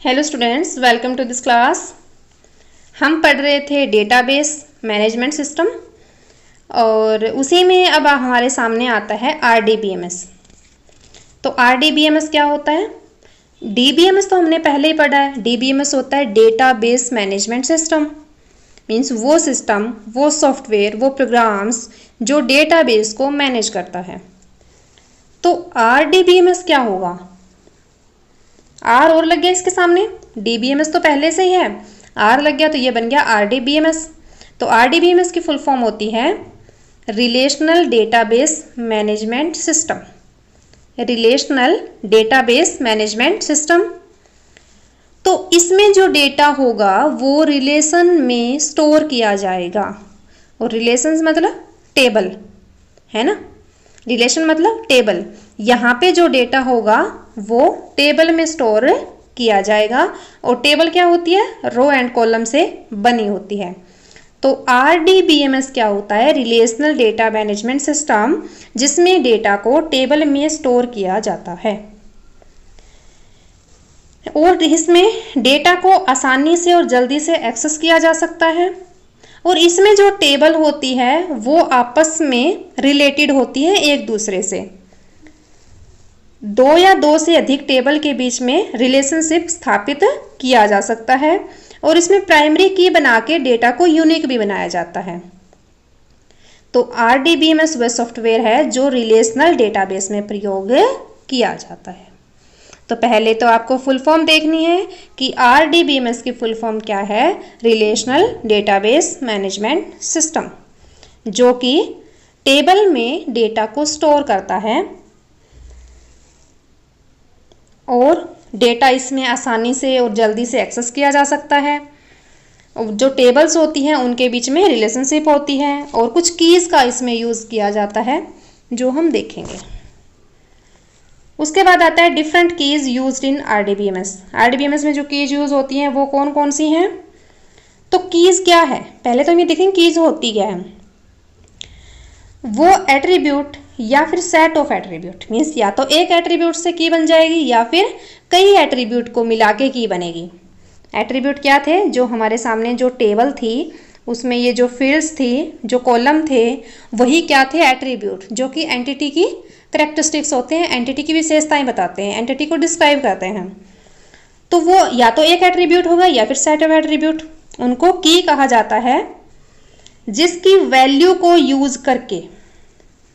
Hello students, welcome to this class. हम पढ़ रहे थे डेटाबेस मैनेजमेंट सिस्टम और उसी में अब हमारे सामने आता है आरडीबीएमएस। तो आरडीबीएमएस क्या होता है? डीबीएमएस तो हमने पहले ही पढ़ा है। डीबीएमएस होता है डेटाबेस मैनेजमेंट सिस्टम, मीन्स वो सिस्टम, वो सॉफ्टवेयर, वो प्रोग्राम्स जो डेटाबेस को मैनेज करता है। तो आरडीबीएमएस क्या होगा? आर और लग गया इसके सामने, डीबीएमएस तो पहले से ही है, आर लग गया तो ये बन गया आरडीबीएमएस। तो आरडीबीएमएस की फुल फॉर्म होती है relational database management system. Relational database management system. तो इसमें जो डेटा होगा वो रिलेशन में स्टोर किया जाएगा, और रिलेशंस मतलब टेबल है ना, रिलेशन मतलब टेबल। यहाँ पे जो डेटा होगा वो टेबल में स्टोर किया जाएगा, और टेबल क्या होती है? रो एंड कॉलम से बनी होती है। तो आरडीबीएमएस क्या होता है? रिलेशनल डेटा मैनेजमेंट सिस्टम, जिसमें डेटा को टेबल में स्टोर किया जाता है, और इसमें डेटा को आसानी से और जल्दी से एक्सेस किया जा सकता है। और इसमें जो टेबल होती है वो आपस में रिलेटेड होती है एक दूसरे से। दो या दो से अधिक टेबल के बीच में रिलेशनशिप स्थापित किया जा सकता है, और इसमें प्राइमरी की बना के डेटा को यूनिक भी बनाया जाता है। तो आरडीबीएमएस वह सॉफ्टवेयर है जो रिलेशनल डेटाबेस में प्रयोग किया जाता है। तो पहले तो आपको फुल फॉर्म देखनी है कि आरडीबीएमएस की फुल फॉर्म क्या है? रिलेशनल डेटाबेस मैनेजमेंट सिस्टम, जो कि टेबल में डेटा को स्टोर करता है, और डेटा इसमें आसानी से और जल्दी से एक्सेस किया जा सकता है। जो टेबल्स होती हैं उनके बीच में रिलेशनशिप होती है, और कुछ कीज़ का इसमें यूज़ किया जाता है जो हम देखेंगे। उसके बाद आता है different keys used in RDBMS. RDBMS में जो कीज़ यूज़ होती हैं वो कौन कौन सी हैं? तो कीज़ क्या है, पहले तो हम ये देखेंगे कीज़ होती क्या है। वो एट्रीब्यूट या फिर सेट ऑफ एट्रीब्यूट, मीन्स या तो एक एट्रीब्यूट से की बन जाएगी या फिर कई एट्रीब्यूट को मिला के की बनेगी। एट्रीब्यूट क्या थे? जो हमारे सामने जो टेबल थी उसमें ये जो फील्ड्स थी, जो कॉलम थे, वही क्या थे? एट्रीब्यूट, जो कि एंटिटी की करेक्टरिस्टिक्स होते हैं, एंटिटी की विशेषताएं बताते हैं, एंटिटी को डिस्क्राइब करते हैं। तो वो या तो एक एट्रीब्यूट होगा या फिर सेट ऑफ एट्रीब्यूट। उनको की कहा जाता है, जिसकी वैल्यू को यूज करके,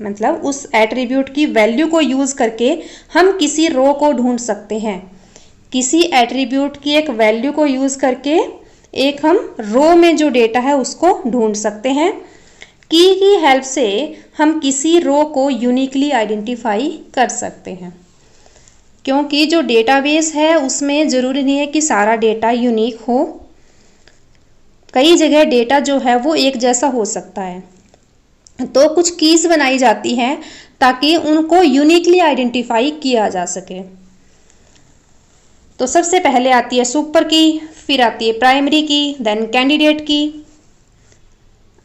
मतलब उस एट्रीब्यूट की वैल्यू को यूज करके हम किसी रो को ढूंढ सकते हैं। किसी एट्रीब्यूट की एक वैल्यू को यूज करके एक हम रो में जो डेटा है उसको ढूंढ सकते हैं। की हेल्प से हम किसी रो को यूनिकली आइडेंटिफाई कर सकते हैं, क्योंकि जो डेटाबेस है उसमें ज़रूरी नहीं है कि सारा डेटा यूनिक हो। कई जगह डेटा जो है वो एक जैसा हो सकता है, तो कुछ कीज़ बनाई जाती हैं ताकि उनको यूनिकली आइडेंटिफाई किया जा सके। तो सबसे पहले आती है सुपर की, फिर आती है प्राइमरी की, देन कैंडिडेट की,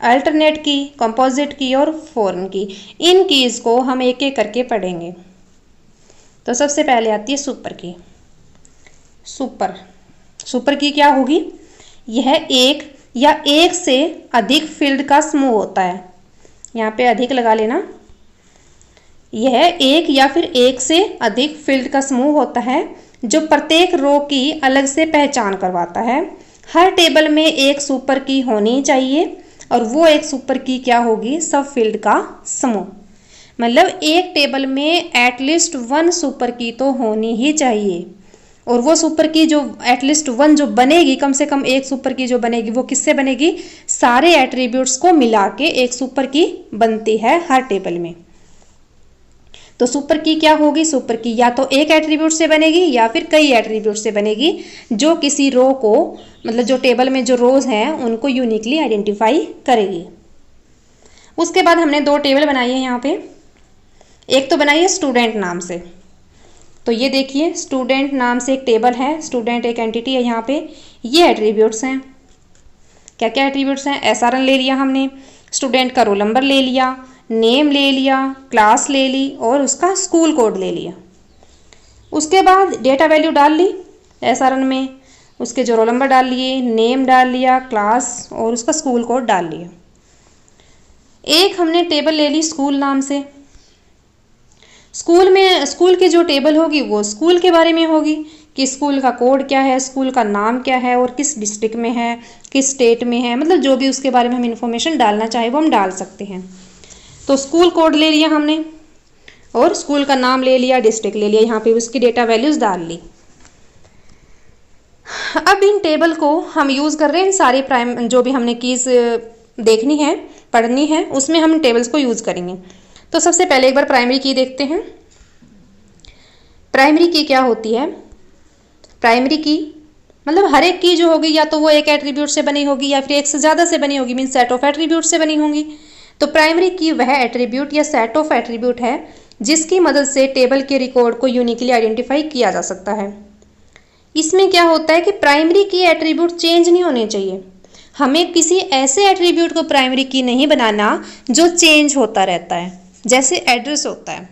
अल्टरनेट की, कंपोजिट की और फॉरेन की। इन कीज़ को हम एक एक करके पढ़ेंगे। तो सबसे पहले आती है सुपर की। सुपर की क्या होगी? यह एक या एक से अधिक फील्ड का समूह होता है। यहाँ पे अधिक लगा लेना। यह एक या फिर एक से अधिक फील्ड का समूह होता है जो प्रत्येक रो की अलग से पहचान करवाता है। हर टेबल में एक सुपर की होनी चाहिए, और वो एक सुपर की क्या होगी? सब फील्ड का समूह। मतलब एक टेबल में एटलीस्ट वन सुपर की तो होनी ही चाहिए, और वो सुपर की जो एटलीस्ट वन जो बनेगी, कम से कम एक सुपर की जो बनेगी वो किससे बनेगी? सारे एट्रीब्यूट्स को मिला के एक सुपर की बनती है हर टेबल में। तो सुपर की क्या होगी? सुपर की या तो एक एट्रीब्यूट से बनेगी या फिर कई एट्रीब्यूट से बनेगी, जो किसी रो को, मतलब जो टेबल में जो रोज हैं उनको यूनिकली आइडेंटिफाई करेगी। उसके बाद हमने दो टेबल बनाई है यहाँ पे। एक तो बनाई है स्टूडेंट नाम से। तो ये देखिए, स्टूडेंट नाम से एक टेबल है, स्टूडेंट एक एंटिटी है यहाँ पे। ये एट्रीब्यूट्स हैं। क्या क्या एट्रीब्यूट्स हैं? एसआरएन ले लिया हमने, स्टूडेंट का रोल नंबर ले लिया, नेम ले लिया, क्लास ले ली और उसका स्कूल कोड ले लिया। उसके बाद डेटा वैल्यू डाल ली, SRN में, उसके जो रोल नंबर डाल लिए, नेम डाल लिया, क्लास और उसका स्कूल कोड डाल लिया। एक हमने टेबल ले ली स्कूल नाम से। स्कूल की जो टेबल होगी वो स्कूल के बारे में होगी कि स्कूल का कोड क्या है, स्कूल का नाम क्या है और किस डिस्ट्रिक्ट में है, किस स्टेट में है, मतलब जो भी उसके बारे में हम इंफॉर्मेशन डालना चाहे वो हम डाल सकते हैं। तो स्कूल कोड ले लिया हमने और स्कूल का नाम ले लिया, डिस्ट्रिक्ट ले लिया, यहाँ पे उसकी डेटा वैल्यूज़ डाल ली। अब इन टेबल को हम यूज़ कर रहे हैं सारी जो भी हमने कीज़ देखनी है, पढ़नी है, उसमें हम टेबल्स को यूज़ करेंगे। तो सबसे पहले एक बार प्राइमरी की देखते हैं। प्राइमरी की क्या होती है? प्राइमरी की मतलब हर एक की जो होगी या तो वो एक एट्रीब्यूट से बनी होगी या फिर एक से ज़्यादा से बनी होगी, मीन्स सेट ऑफ एट्रीब्यूट से बनी होंगी। तो प्राइमरी की वह एट्रीब्यूट या सेट ऑफ एट्रीब्यूट है जिसकी मदद से टेबल के रिकॉर्ड को यूनिकली आइडेंटिफाई किया जा सकता है। इसमें क्या होता है कि प्राइमरी की एट्रीब्यूट चेंज नहीं होने चाहिए। हमें किसी ऐसे एट्रीब्यूट को प्राइमरी की नहीं बनाना जो चेंज होता रहता है, जैसे एड्रेस होता है।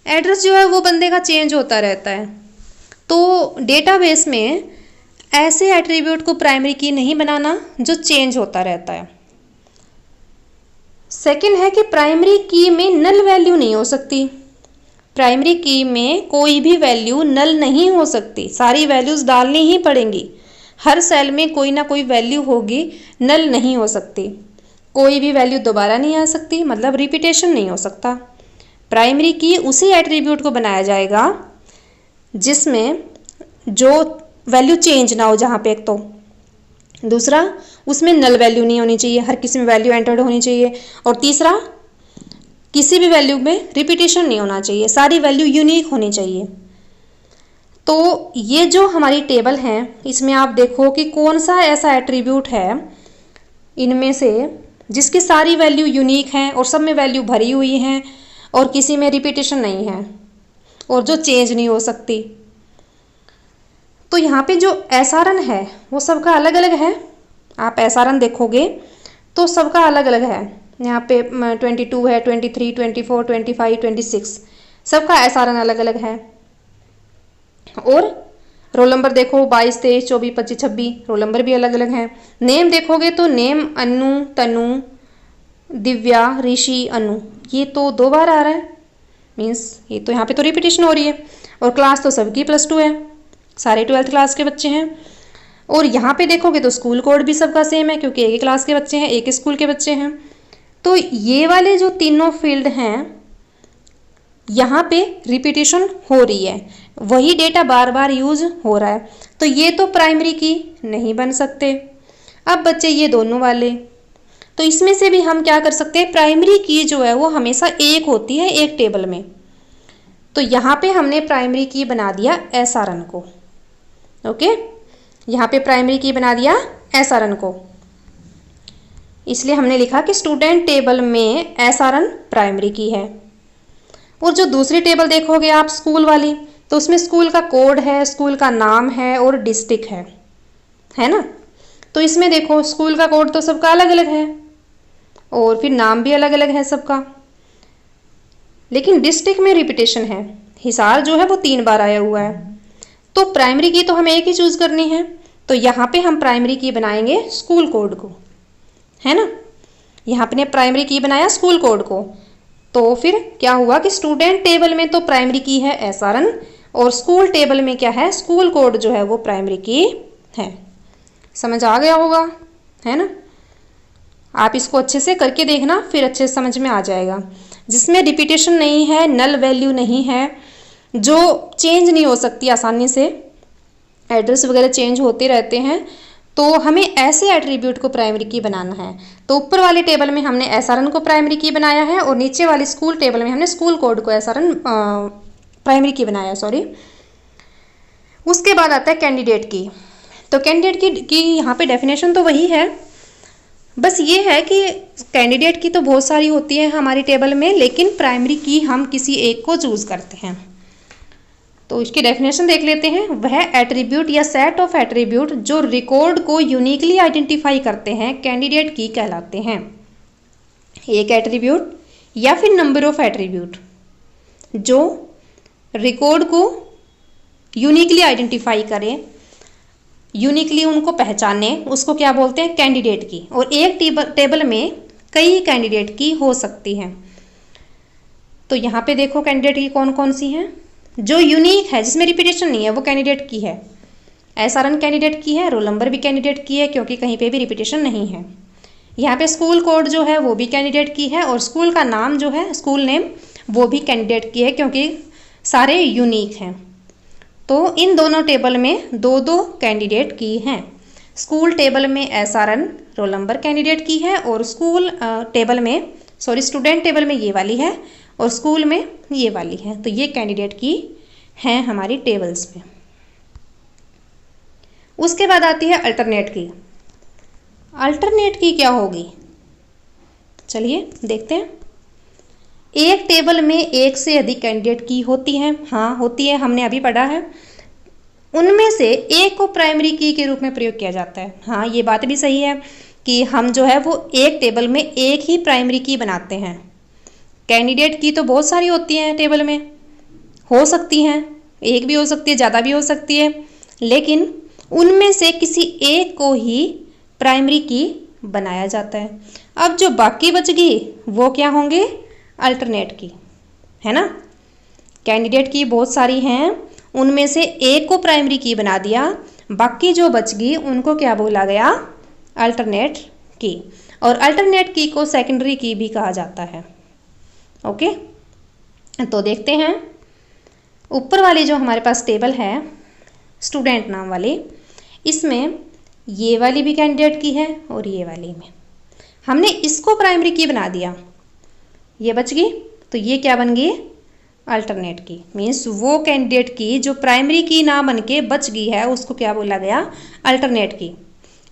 एड्रेस जो है वो बंदे का चेंज होता रहता है, तो डेटाबेस में ऐसे एट्रीब्यूट को प्राइमरी की नहीं बनाना जो चेंज होता रहता है। सेकंड है कि प्राइमरी की में नल वैल्यू नहीं हो सकती। प्राइमरी की में कोई भी वैल्यू नल नहीं हो सकती, सारी वैल्यूज़ डालनी ही पड़ेंगी। हर सेल में कोई ना कोई वैल्यू होगी, नल नहीं हो सकती। कोई भी वैल्यू दोबारा नहीं आ सकती, मतलब रिपीटेशन नहीं हो सकता। प्राइमरी की उसी एट्रीब्यूट को बनाया जाएगा जिसमें जो वैल्यू चेंज ना हो, जहाँ पे एक तो दूसरा उसमें नल वैल्यू नहीं होनी चाहिए, हर किसी में वैल्यू एंटर्ड होनी चाहिए, और तीसरा किसी भी वैल्यू में रिपीटेशन नहीं होना चाहिए, सारी वैल्यू यूनिक होनी चाहिए। तो ये जो हमारी टेबल है इसमें आप देखो कि कौन सा ऐसा एट्रीब्यूट है इनमें से जिसकी सारी वैल्यू यूनिक हैं और सब में वैल्यू भरी हुई हैं और किसी में रिपीटेशन नहीं है और जो चेंज नहीं हो सकती। तो यहाँ पे जो SRN है वो सबका अलग अलग है। आप SRN देखोगे तो सबका अलग अलग है। यहाँ पे 22 है, 23, 24, 25, 26, सबका SRN अलग अलग है। और रोल नंबर देखो 22, 23, 24, 25, 26, रोल नंबर भी अलग अलग हैं। नेम देखोगे तो नेम अनु, तनु, दिव्या, ऋषि, अनु, ये तो 2 बार आ रहा है, मीन्स ये तो यहाँ पे तो रिपीटेशन हो रही है। और क्लास तो सबकी +2 है, सारे 12th क्लास के बच्चे हैं। और यहाँ पे देखोगे तो स्कूल कोड भी सबका सेम है क्योंकि एक ही क्लास के बच्चे हैं, एक ही स्कूल के बच्चे हैं। तो ये वाले जो तीनों फील्ड हैं यहाँ पे रिपीटेशन हो रही है, वही डेटा बार बार यूज हो रहा है, तो ये तो प्राइमरी की नहीं बन सकते। अब बच्चे ये दोनों वाले, तो इसमें से भी हम क्या कर सकते हैं, प्राइमरी की जो है वो हमेशा एक होती है एक टेबल में। तो यहाँ पे हमने प्राइमरी की बना दिया SRN को। ओके, यहाँ पे प्राइमरी की बना दिया SRN को, इसलिए हमने लिखा कि स्टूडेंट टेबल में SRN प्राइमरी की है। और जो दूसरी टेबल देखोगे आप स्कूल वाली, तो उसमें स्कूल का कोड है, स्कूल का नाम है और डिस्ट्रिक्ट है ना। तो इसमें देखो स्कूल का कोड तो सबका अलग अलग है और फिर नाम भी अलग अलग है सबका, लेकिन डिस्ट्रिक्ट में रिपीटेशन है। हिसार जो है वो 3 बार आया हुआ है। तो प्राइमरी की तो हमें एक ही चूज करनी है, तो यहाँ पे हम प्राइमरी की बनाएंगे स्कूल कोड को, है ना। यहाँ पे प्राइमरी की बनाया स्कूल कोड को, तो फिर क्या हुआ कि स्टूडेंट टेबल में तो प्राइमरी की है SRN और स्कूल टेबल में क्या है, स्कूल कोड जो है वो प्राइमरी की है। समझ आ गया होगा, है ना। आप इसको अच्छे से करके देखना, फिर अच्छे से समझ में आ जाएगा। जिसमें रिपीटेशन नहीं है, नल वैल्यू नहीं है, जो चेंज नहीं हो सकती आसानी से, एड्रेस वगैरह चेंज होते रहते हैं, तो हमें ऐसे एट्रीब्यूट को प्राइमरी की बनाना है। तो ऊपर वाली टेबल में हमने SRN को प्राइमरी की बनाया है और नीचे वाली स्कूल टेबल में हमने स्कूल कोड को SRN प्राइमरी की बनाया, सॉरी। उसके बाद आता है कैंडिडेट की। तो कैंडिडेट की यहाँ पे डेफिनेशन तो वही है, बस ये है कि कैंडिडेट की तो बहुत सारी होती है हमारी टेबल में, लेकिन प्राइमरी की हम किसी एक को चूज करते हैं। तो इसकी डेफिनेशन देख लेते हैं। वह एट्रीब्यूट या सेट ऑफ एट्रीब्यूट जो रिकॉर्ड को यूनिकली आइडेंटिफाई करते हैं कैंडिडेट की कहलाते हैं। एक एट्रीब्यूट या फिर नंबर ऑफ एट्रीब्यूट जो रिकॉर्ड को यूनिकली आइडेंटिफाई करें, यूनिकली उनको पहचाने, उसको क्या बोलते हैं, कैंडिडेट की। और एक टेबल में कई कैंडिडेट की हो सकती हैं। तो यहाँ पे देखो कैंडिडेट की कौन कौन सी हैं। जो यूनिक है, जिसमें रिपीटेशन नहीं है, वो कैंडिडेट की है। एसआरएन कैंडिडेट की है, रोल नंबर भी कैंडिडेट की है क्योंकि कहीं पे भी रिपीटेशन नहीं है। यहाँ पे स्कूल कोड जो है वो भी कैंडिडेट की है, और स्कूल का नाम जो है, स्कूल नेम, वो भी कैंडिडेट की है क्योंकि सारे यूनिक हैं। तो इन दोनों टेबल में दो दो कैंडिडेट की हैं। स्कूल टेबल में एसआरएन रोल नंबर कैंडिडेट की है, और स्टूडेंट टेबल में ये वाली है, और स्कूल में ये वाली है। तो ये कैंडिडेट की हैं हमारी टेबल्स में। उसके बाद आती है अल्टरनेट की। अल्टरनेट की क्या होगी, चलिए देखते हैं। एक टेबल में एक से अधिक कैंडिडेट की होती है, हाँ होती है, हमने अभी पढ़ा है। उनमें से एक को प्राइमरी की के रूप में प्रयोग किया जाता है। हाँ, ये बात भी सही है कि हम जो है वो एक टेबल में एक ही प्राइमरी की बनाते हैं। कैंडिडेट की तो बहुत सारी होती हैं टेबल में, हो सकती हैं, एक भी हो सकती है, ज़्यादा भी हो सकती है, लेकिन उनमें से किसी एक को ही प्राइमरी की बनाया जाता है। अब जो बाकी बच गई वो क्या होंगे, अल्टरनेट की, है ना। कैंडिडेट की बहुत सारी हैं, उनमें से एक को प्राइमरी की बना दिया, बाकी जो बच गई उनको क्या बोला गया, अल्टरनेट की। और अल्टरनेट की को सेकेंडरी की भी कहा जाता है। ओके, तो देखते हैं ऊपर वाली जो हमारे पास टेबल है स्टूडेंट नाम वाली, इसमें ये वाली भी कैंडिडेट की है और ये वाली में हमने इसको प्राइमरी की बना दिया, ये बच गई, तो ये क्या बन गई, अल्टरनेट की। मीन्स वो कैंडिडेट की जो प्राइमरी की ना बन के बच गई है उसको क्या बोला गया, अल्टरनेट की।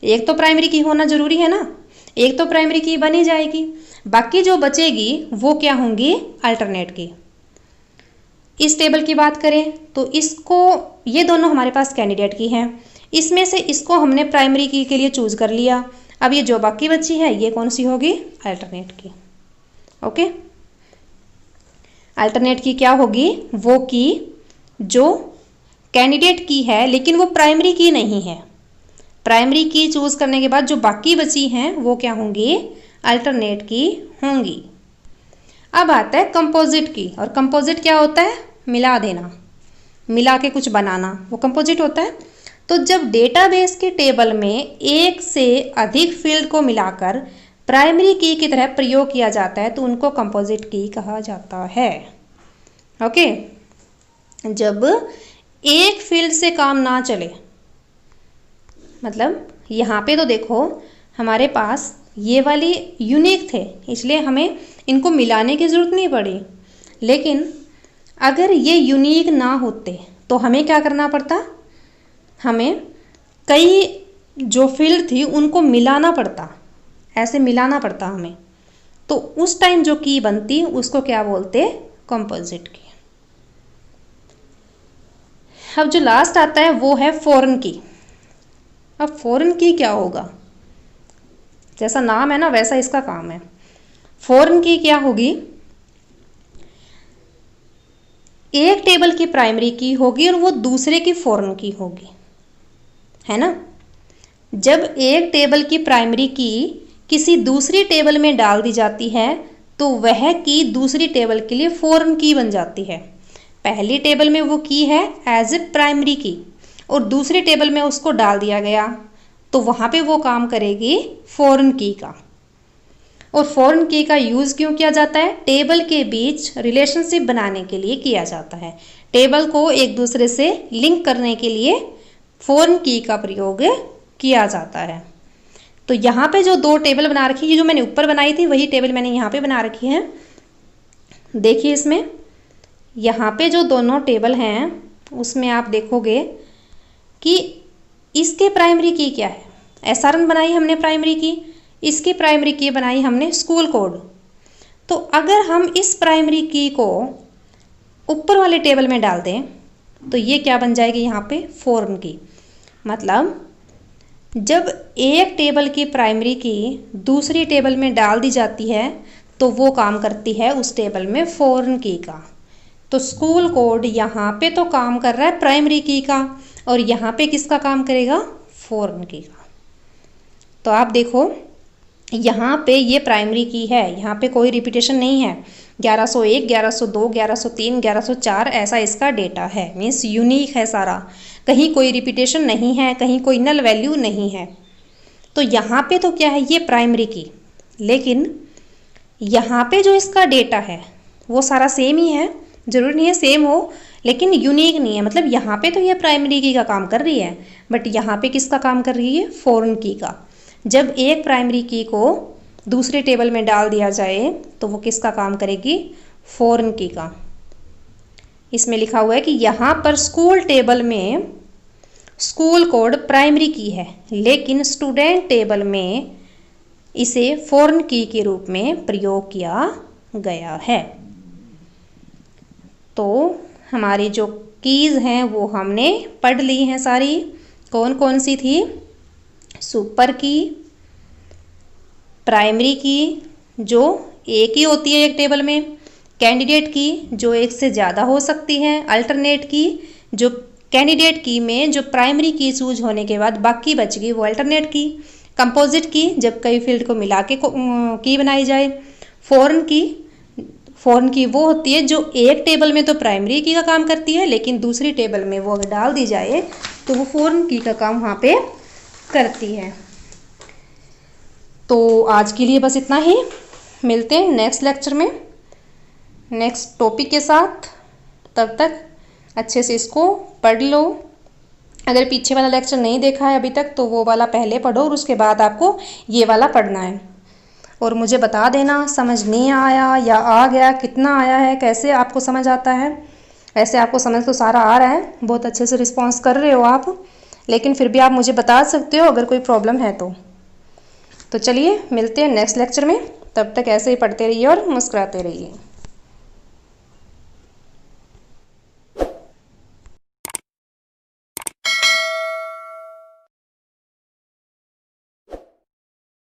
एक तो प्राइमरी की होना जरूरी है ना, एक तो प्राइमरी की बनी जाएगी, बाकी जो बचेगी वो क्या होंगी, अल्टरनेट की। इस टेबल की बात करें तो इसको, ये दोनों हमारे पास कैंडिडेट की हैं, इसमें से इसको हमने प्राइमरी की के लिए चूज कर लिया। अब ये जो बाकी बची है ये कौन सी होगी, अल्टरनेट की। ओके, अल्टरनेट की क्या होगी, वो की जो कैंडिडेट की है लेकिन वो प्राइमरी की नहीं है। प्राइमरी की चूज करने के बाद जो बाकी बची हैं वो क्या होंगी, अल्टरनेट की होंगी। अब आता है कंपोजिट की, और कंपोजिट क्या होता है, मिला देना, मिला के कुछ बनाना, वो कंपोजिट होता है। तो जब डेटाबेस के टेबल में एक से अधिक फील्ड को मिलाकर प्राइमरी की तरह प्रयोग किया जाता है तो उनको कंपोजिट की कहा जाता है। ओके, जब एक फील्ड से काम ना चले, मतलब यहाँ पे तो देखो हमारे पास ये वाली यूनिक थे इसलिए हमें इनको मिलाने की ज़रूरत नहीं पड़ी, लेकिन अगर ये यूनिक ना होते तो हमें क्या करना पड़ता, हमें कई जो फील्ड थी उनको मिलाना पड़ता, ऐसे मिलाना पड़ता हमें। तो उस टाइम जो की बनती उसको क्या बोलते, कंपोजिट की। अब जो लास्ट आता है वो है फॉरेन की। अब फॉरेन की क्या होगा, जैसा नाम है ना वैसा इसका काम है। फॉरेन की क्या होगी, एक टेबल की प्राइमरी की होगी और वो दूसरे की फॉरेन की होगी, है ना। जब एक टेबल की प्राइमरी की किसी दूसरी टेबल में डाल दी जाती है तो वह की दूसरी टेबल के लिए फॉरेन की बन जाती है। पहली टेबल में वो की है एज ए प्राइमरी की और दूसरी टेबल में उसको डाल दिया गया तो वहाँ पे वो काम करेगी फॉरेन की का। और फॉरेन की का यूज़ क्यों किया जाता है, टेबल के बीच रिलेशनशिप बनाने के लिए किया जाता है। टेबल को एक दूसरे से लिंक करने के लिए फॉरेन की का प्रयोग किया जाता है। तो यहाँ पे जो दो टेबल बना रखी है, जो मैंने ऊपर बनाई थी वही टेबल मैंने यहाँ पे बना रखी है। देखिए इसमें यहाँ पे जो दोनों टेबल हैं उसमें आप देखोगे कि इसके प्राइमरी की क्या है, एसआरएन बनाई हमने प्राइमरी की, इसकी प्राइमरी की बनाई हमने स्कूल कोड। तो अगर हम इस प्राइमरी की को ऊपर वाले टेबल में डाल दें तो ये क्या बन जाएगी, यहाँ पे फॉरेन की। मतलब जब एक टेबल की प्राइमरी की दूसरी टेबल में डाल दी जाती है तो वो काम करती है उस टेबल में फॉरेन की का। तो स्कूल कोड यहाँ पे तो काम कर रहा है प्राइमरी की का, और यहाँ पे किसका काम करेगा, फॉरेन की का। तो आप देखो यहाँ पे ये प्राइमरी की है, यहाँ पे कोई रिपीटेशन नहीं है। 1101, 1102, 1103, 1104 ऐसा इसका डेटा है, मीन्स यूनिक है सारा, कहीं कोई रिपीटेशन नहीं है, कहीं कोई नल वैल्यू नहीं है। तो यहाँ पे तो क्या है, ये प्राइमरी की, लेकिन यहाँ पे जो इसका डेटा है वो सारा सेम ही है, जरूरी नहीं है सेम हो, लेकिन यूनिक नहीं है। मतलब यहाँ पे तो ये प्राइमरी की का काम कर रही है, बट यहाँ पे किसका काम कर रही है, फॉरेन की का। जब एक प्राइमरी की को दूसरे टेबल में डाल दिया जाए तो वो किसका काम करेगी, फॉरेन की का। इसमें लिखा हुआ है कि यहाँ पर स्कूल टेबल में स्कूल कोड प्राइमरी की है, लेकिन स्टूडेंट टेबल में इसे फॉरेन की के रूप में प्रयोग किया गया है। तो हमारी जो कीज़ हैं वो हमने पढ़ ली हैं सारी। कौन कौन सी थी, सुपर की, प्राइमरी की जो एक ही होती है एक टेबल में, कैंडिडेट की जो एक से ज़्यादा हो सकती है, अल्टरनेट की जो कैंडिडेट की में जो प्राइमरी की चूज होने के बाद बाकी बच गई वो अल्टरनेट की, कंपोजिट की जब कई फील्ड को मिला के की बनाई जाए, फॉरेन की वो होती है जो एक टेबल में तो प्राइमरी की का काम करती है, लेकिन दूसरी टेबल में वो अगर डाल दी जाए तो वो फॉरेन की का काम वहाँ पे करती है। तो आज के लिए बस इतना ही, मिलते हैं नेक्स्ट लेक्चर में नेक्स्ट टॉपिक के साथ। तब तक अच्छे से इसको पढ़ लो। अगर पीछे वाला लेक्चर नहीं देखा है अभी तक तो वो वाला पहले पढ़ो और उसके बाद आपको ये वाला पढ़ना है। और मुझे बता देना समझ नहीं आया या आ गया, कितना आया है, कैसे आपको समझ आता है। ऐसे आपको समझ तो सारा आ रहा है, बहुत अच्छे से रिस्पॉन्स कर रहे हो आप, लेकिन फिर भी आप मुझे बता सकते हो अगर कोई प्रॉब्लम है तो चलिए मिलते हैं नेक्स्ट लेक्चर में। तब तक ऐसे ही पढ़ते रहिए और मुस्कुराते रहिए।